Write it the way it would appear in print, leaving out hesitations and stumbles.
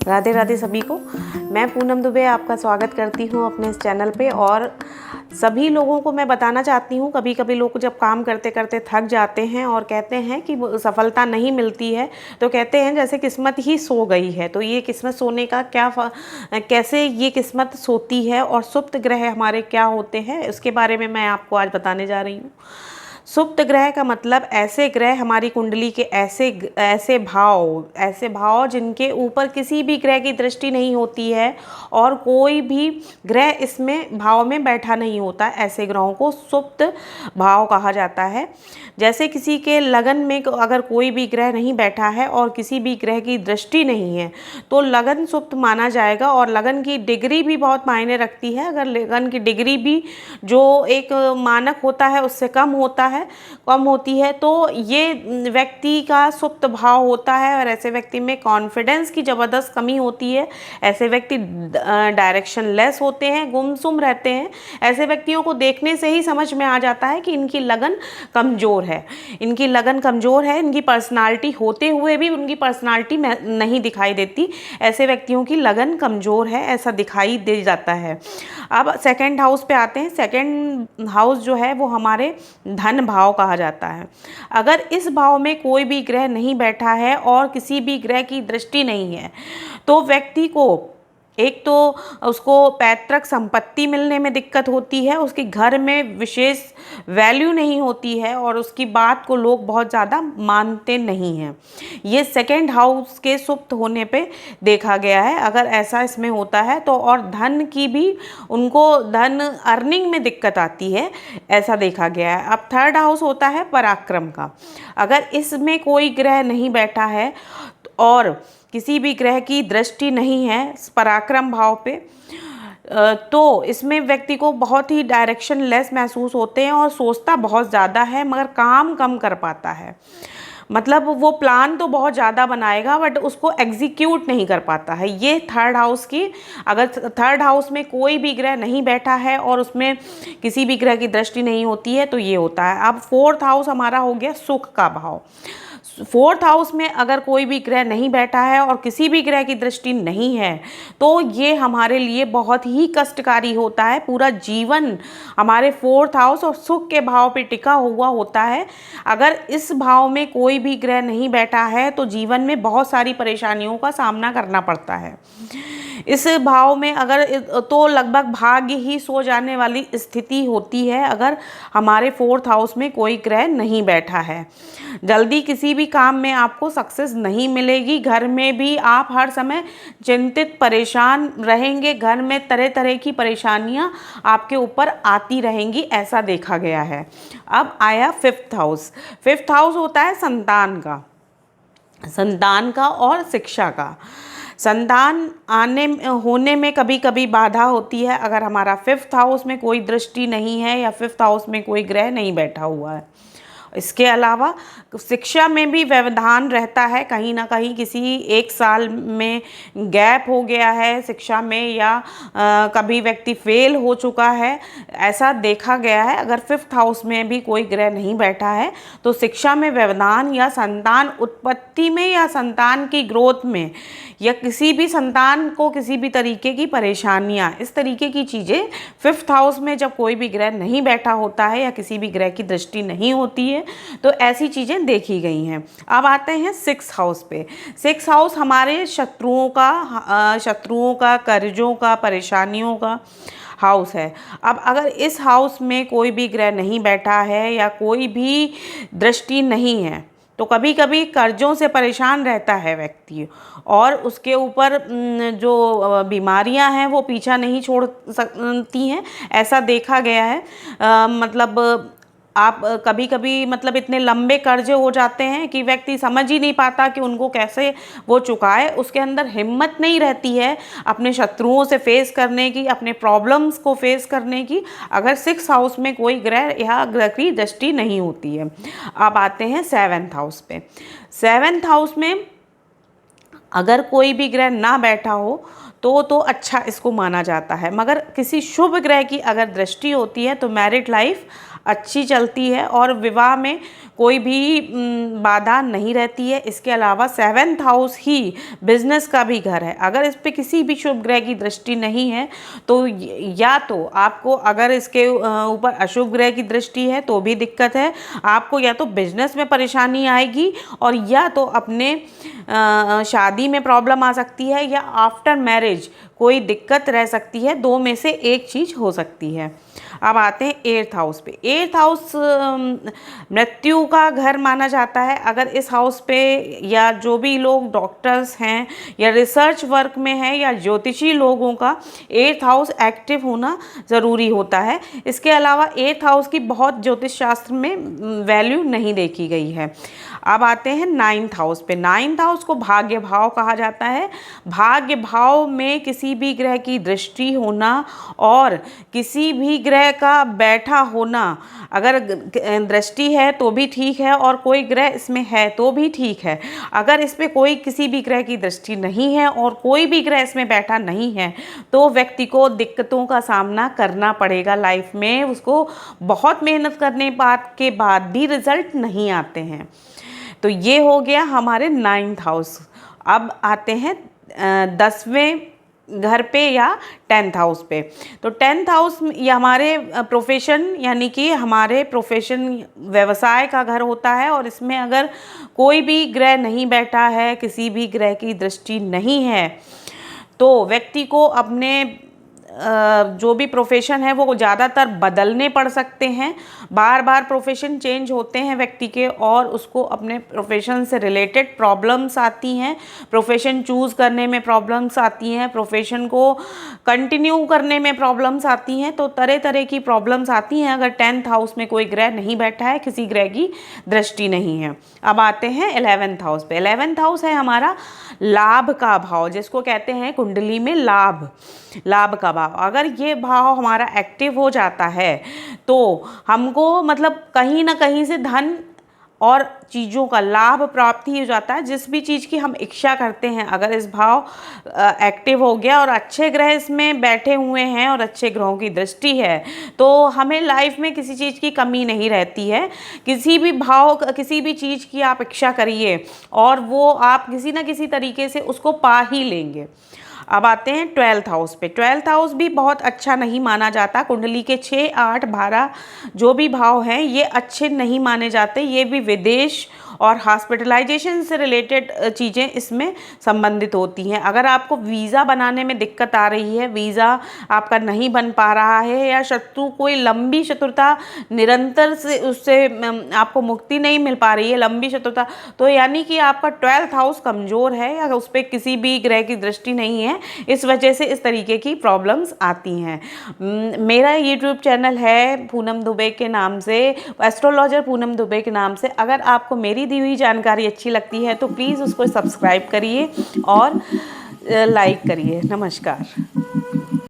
राधे राधे सभी को। मैं पूनम दुबे आपका स्वागत करती हूँ अपने इस चैनल पे। और सभी लोगों को मैं बताना चाहती हूँ, कभी कभी लोग जब काम करते करते थक जाते हैं और कहते हैं कि सफलता नहीं मिलती है, तो कहते हैं जैसे किस्मत ही सो गई है। तो ये किस्मत सोने का कैसे ये किस्मत सोती है और सुप्त ग्रह हमारे क्या होते हैं, इसके बारे में मैं आपको आज बताने जा रही हूँ। सुप्त ग्रह का मतलब ऐसे ग्रह हमारी कुंडली के ऐसे भाव जिनके ऊपर किसी भी ग्रह की दृष्टि नहीं होती है और कोई भी ग्रह इसमें भाव में बैठा नहीं होता। ऐसे ग्रहों को सुप्त भाव कहा जाता है। जैसे किसी के लगन में अगर कोई भी ग्रह नहीं बैठा है और किसी भी ग्रह की दृष्टि नहीं है तो लगन सुप्त माना जाएगा। और लगन की डिग्री भी बहुत मायने रखती है। अगर लगन की डिग्री भी जो एक मानक होता है उससे कम होती है तो ये व्यक्ति का सुप्त भाव होता है। और ऐसे व्यक्ति में कॉन्फिडेंस की ज़बरदस्त कमी होती है। ऐसे व्यक्ति डायरेक्शन लेस होते हैं, गुमसुम रहते हैं। ऐसे व्यक्तियों को देखने से ही समझ में आ जाता है कि इनकी लगन कमज़ोर है। इनकी पर्सनालिटी होते हुए भी उनकी पर्सनालिटी नहीं दिखाई देती। ऐसे व्यक्तियों की लगन कमज़ोर है, ऐसा दिखाई दे जाता है। अब सेकंड हाउस पे आते हैं। सेकंड हाउस जो है वो हमारे धन भाव कहा जाता है। अगर इस भाव में कोई भी ग्रह नहीं बैठा है और किसी भी ग्रह की दृष्टि नहीं है तो व्यक्ति को एक तो उसको पैतृक संपत्ति मिलने में दिक्कत होती है, उसके घर में विशेष वैल्यू नहीं होती है और उसकी बात को लोग बहुत ज़्यादा मानते नहीं हैं। ये सेकंड हाउस के सुप्त होने पे देखा गया है। अगर ऐसा इसमें होता है तो और धन की भी उनको धन अर्निंग में दिक्कत आती है, ऐसा देखा गया है। अब थर्ड हाउस होता है पराक्रम का। अगर इसमें कोई ग्रह नहीं बैठा है और किसी भी ग्रह की दृष्टि नहीं है पराक्रम भाव पे तो इसमें व्यक्ति को बहुत ही डायरेक्शन लेस महसूस होते हैं और सोचता बहुत ज़्यादा है मगर काम कम कर पाता है। मतलब वो प्लान तो बहुत ज़्यादा बनाएगा बट उसको एग्जीक्यूट नहीं कर पाता है। ये थर्ड हाउस की, अगर थर्ड हाउस में कोई भी ग्रह नहीं बैठा है और उसमें किसी भी ग्रह की दृष्टि नहीं होती है तो ये होता है। अब फोर्थ हाउस हमारा हो गया सुख का भाव। फोर्थ हाउस में अगर कोई भी ग्रह नहीं बैठा है और किसी भी ग्रह की दृष्टि नहीं है तो ये हमारे लिए बहुत ही कष्टकारी होता है। पूरा जीवन हमारे फोर्थ हाउस और सुख के भाव पे टिका हुआ होता है। अगर इस भाव में कोई भी ग्रह नहीं बैठा है तो जीवन में बहुत सारी परेशानियों का सामना करना पड़ता है। इस भाव में अगर तो लगभग भाग्य ही सो जाने वाली स्थिति होती है अगर हमारे फोर्थ हाउस में कोई ग्रह नहीं बैठा है। जल्दी किसी भी काम में आपको सक्सेस नहीं मिलेगी। घर में भी आप हर समय चिंतित परेशान रहेंगे। घर में तरह तरह की परेशानियां आपके ऊपर आती रहेंगी, ऐसा देखा गया है। अब आया फिफ्थ हाउस। फिफ्थ हाउस होता है संतान का और शिक्षा का। संतान होने में कभी कभी बाधा होती है अगर हमारा फिफ्थ हाउस में कोई दृष्टि नहीं है या फिफ्थ हाउस में कोई ग्रह नहीं बैठा हुआ है। इसके अलावा शिक्षा में भी व्यवधान रहता है। कहीं ना कहीं किसी एक साल में गैप हो गया है शिक्षा में या कभी व्यक्ति फेल हो चुका है, ऐसा देखा गया है। अगर फिफ्थ हाउस में भी कोई ग्रह नहीं बैठा है तो शिक्षा में व्यवधान या संतान उत्पत्ति में या संतान की ग्रोथ में या किसी भी संतान को किसी भी तरीके की परेशानियां, इस तरीके की चीज़ें फिफ्थ हाउस में जब कोई भी ग्रह नहीं बैठा होता है या किसी भी ग्रह की दृष्टि नहीं होती है तो ऐसी चीज़ें देखी गई हैं। अब आते हैं सिक्स हाउस पे। सिक्स हाउस हमारे शत्रुओं का, कर्जों का, परेशानियों का हाउस है। अब अगर इस हाउस में कोई भी ग्रह नहीं बैठा है या कोई भी दृष्टि नहीं है तो कभी कभी कर्जों से परेशान रहता है व्यक्ति और उसके ऊपर जो बीमारियां हैं वो पीछा नहीं छोड़ सकती हैं, ऐसा देखा गया है। मतलब आप कभी कभी मतलब इतने लंबे कर्जे हो जाते हैं कि व्यक्ति समझ ही नहीं पाता कि उनको कैसे वो चुकाए। उसके अंदर हिम्मत नहीं रहती है अपने शत्रुओं से फेस करने की, अपने प्रॉब्लम्स को फेस करने की, अगर सिक्स हाउस में कोई ग्रह या ग्रह की दृष्टि नहीं होती है। अब आते हैं सेवेंथ हाउस पे। सेवेंथ हाउस में अगर कोई भी ग्रह ना बैठा हो तो अच्छा इसको माना जाता है, मगर किसी शुभ ग्रह की अगर दृष्टि होती है तो मैरिड लाइफ अच्छी चलती है और विवाह में कोई भी बाधा नहीं रहती है। इसके अलावा 7th हाउस ही बिजनेस का भी घर है। अगर इस पे किसी भी शुभ ग्रह की दृष्टि नहीं है तो या तो आपको, अगर इसके ऊपर अशुभ ग्रह की दृष्टि है तो भी दिक्कत है, आपको या तो बिजनेस में परेशानी आएगी और या तो अपने शादी में प्रॉब्लम आ सकती है या आफ्टर मैरिज कोई दिक्कत रह सकती है। 2 में से एक चीज़ हो सकती है। अब आते हैं 8th हाउस पे। 8th हाउस मृत्यु का घर माना जाता है। अगर इस हाउस पे या जो भी लोग डॉक्टर्स हैं या रिसर्च वर्क में हैं या ज्योतिषी लोगों का 8th हाउस एक्टिव होना ज़रूरी होता है। इसके अलावा 8th हाउस की बहुत ज्योतिष शास्त्र में वैल्यू नहीं देखी गई है। अब आते हैं 9th हाउस पे। 9th हाउस को भाग्य भाव कहा जाता है। भाग्य भाव में किसी भी ग्रह की दृष्टि होना और किसी भी ग्रह का बैठा होना, अगर दृष्टि है तो भी ठीक है और कोई ग्रह इसमें है तो भी ठीक है। अगर इस पे कोई किसी भी ग्रह की दृष्टि नहीं है और कोई भी ग्रह इसमें बैठा नहीं है तो व्यक्ति को दिक्कतों का सामना करना पड़ेगा लाइफ में। उसको बहुत मेहनत करने के बाद भी रिजल्ट नहीं आते हैं। तो ये हो गया हमारे 9th हाउस। अब आते हैं 10वें घर पे या 10th हाउस पे। तो 10th हाउस ये हमारे प्रोफेशन, यानी कि हमारे प्रोफेशन व्यवसाय का घर होता है और इसमें अगर कोई भी ग्रह नहीं बैठा है, किसी भी ग्रह की दृष्टि नहीं है तो व्यक्ति को अपने जो भी प्रोफेशन है वो ज़्यादातर बदलने पड़ सकते हैं। बार बार प्रोफेशन चेंज होते हैं व्यक्ति के और उसको अपने प्रोफेशन से रिलेटेड प्रॉब्लम्स आती हैं। प्रोफेशन चूज़ करने में प्रॉब्लम्स आती हैं, प्रोफेशन को कंटिन्यू करने में प्रॉब्लम्स आती हैं। तो तरह तरह की प्रॉब्लम्स आती हैं अगर 10th हाउस में कोई ग्रह नहीं बैठा है, किसी ग्रह की दृष्टि नहीं है। अब आते हैं 11th हाउस पे। 11th हाउस है हमारा लाभ का भाव, जिसको कहते हैं कुंडली में लाभ का भाव। अगर ये भाव हमारा एक्टिव हो जाता है तो हमको मतलब कहीं ना कहीं से धन और चीज़ों का लाभ प्राप्ति हो जाता है। जिस भी चीज़ की हम इच्छा करते हैं, अगर इस भाव एक्टिव हो गया और अच्छे ग्रह इसमें बैठे हुए हैं और अच्छे ग्रहों की दृष्टि है तो हमें लाइफ में किसी चीज़ की कमी नहीं रहती है। किसी भी चीज़ की आप इच्छा करिए और वो आप किसी ना किसी तरीके से उसको पा ही लेंगे। अब आते हैं 12th हाउस पे। 12th हाउस भी बहुत अच्छा नहीं माना जाता। कुंडली के 6, 8, 12 जो भी भाव हैं ये अच्छे नहीं माने जाते। ये भी विदेश और हॉस्पिटलाइजेशन से रिलेटेड चीज़ें इसमें संबंधित होती हैं। अगर आपको वीज़ा बनाने में दिक्कत आ रही है, वीज़ा आपका नहीं बन पा रहा है या शत्रु कोई लंबी शत्रुता निरंतर से उससे आपको मुक्ति नहीं मिल पा रही है, लंबी शत्रुता, तो यानी कि आपका 12th हाउस कमज़ोर है या उस पर किसी भी ग्रह की दृष्टि नहीं है। इस वजह से इस तरीके की प्रॉब्लम्स आती हैं। मेरा यूट्यूब चैनल है पूनम दुबे के नाम से, एस्ट्रोलॉजर पूनम दुबे के नाम से। अगर आपको मेरी दी हुई जानकारी अच्छी लगती है तो प्लीज़ उसको सब्सक्राइब करिए और लाइक करिए। नमस्कार।